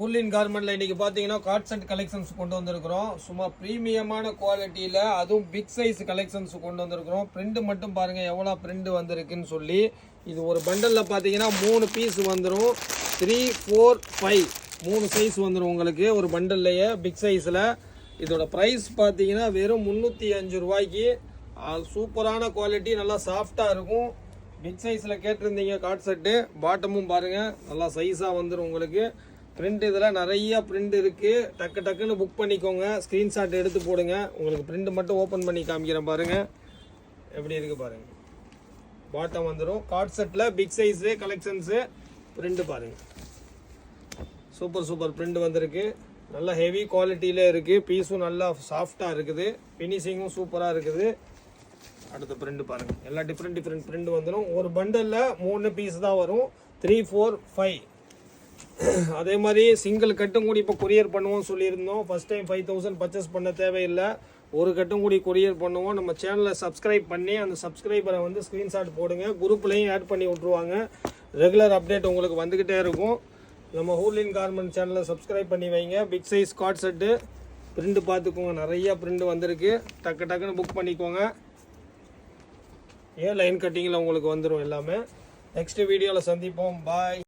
ஹூலின் கார்மெண்ட்ல இன்னைக்கு பாத்தீங்கன்னா God set collections கொண்டு வந்திருக்கிறோம். சும்மா பிரீமியமான குவாலிட்டியில அதுவும் பிக் சைஸ் கலெக்ஷன்ஸ் கொண்டு வந்திருக்கிறோம். பிரிண்ட் மட்டும் பாருங்க எவ்வளவு பிரிண்ட் வந்திருக்குன்னு சொல்லி. இது ஒரு பண்டல்ல பாத்தீங்கன்னா 3 பீஸ் வந்துடும். 3, 4, 5 3 சைஸ் வந்துடும் உங்களுக்கு ஒரு பண்டல்லையே பிக் சைஸ்ல. இதோட பிரைஸ் பாத்தீங்கன்னா வெறும் 305 ரூபாய்க்கு. சூப்பரான குவாலிட்டி, நல்லா சாஃப்டா இருக்கும். பிக் சைஸ்ல கேட்டிருந்தீங்க காட் செட்டு. பாட்டமும் பாருங்க நல்லா சைஸா வந்துடும் உங்களுக்கு. பிரிண்ட் இதில் நிறைய பிரிண்ட் இருக்கு. டக்கு டக்குன்னு புக் பண்ணிக்கோங்க. ஸ்க்ரீன்ஷாட் எடுத்து போடுங்க. உங்களுக்கு பிரிண்ட் மட்டும் ஓப்பன் பண்ணி காமிக்கிறேன் பாருங்க எப்படி இருக்கு பாருங்க. பாட்டம் வந்துடும். காட் செட்டில் பிக் சைஸு கலெக்ஷன்ஸு பிரிண்ட் பாருங்க. சூப்பர் சூப்பர் பிரிண்ட் வந்திருக்கு. நல்லா ஹெவி குவாலிட்டியில இருக்கு. பீஸும் நல்லா சாஃப்டாக இருக்குது. ஃபினிஷிங்கும் சூப்பராக இருக்குது. அடுத்த பிரிண்ட் பாருங்க. எல்லாம் டிஃப்ரெண்ட் பிரிண்ட் வந்துடும். ஒரு பண்டலில் 3 பீஸ் தான் வரும். 3, 4, 5. அதே மாதிரி சிங்கிள் கட்டும் கூடி இப்போ கொரியர் பண்ணுவோம் சொல்லியிருந்தோம். ஃபர்ஸ்ட் டைம் 5000 பர்ச்சேஸ் பண்ண தேவையில்லை. ஒரு கட்டும் கூடி கொரியர் பண்ணுவோம். நம்ம சேனலை சப்ஸ்கிரைப் பண்ணி அந்த சப்ஸ்கிரைபரை வந்து ஸ்க்ரீன்ஷாட் போடுங்க. குரூப்லையும் ஆட் பண்ணி விட்ருவாங்க. ரெகுலர் அப்டேட் உங்களுக்கு வந்துக்கிட்டே இருக்கும். நம்ம ஹூலின் கார்மெண்ட் சேனலை சப்ஸ்கிரைப் பண்ணி வைங்க. Big size cord set print பார்த்துக்கோங்க. நிறைய பிரிண்ட் வந்திருக்கு. டக்கு டக்குன்னு புக் பண்ணிக்கோங்க. லைன் கட்டிங்கில் உங்களுக்கு வந்துடும் எல்லாமே. நெக்ஸ்ட் வீடியோவில் சந்திப்போம். பாய்.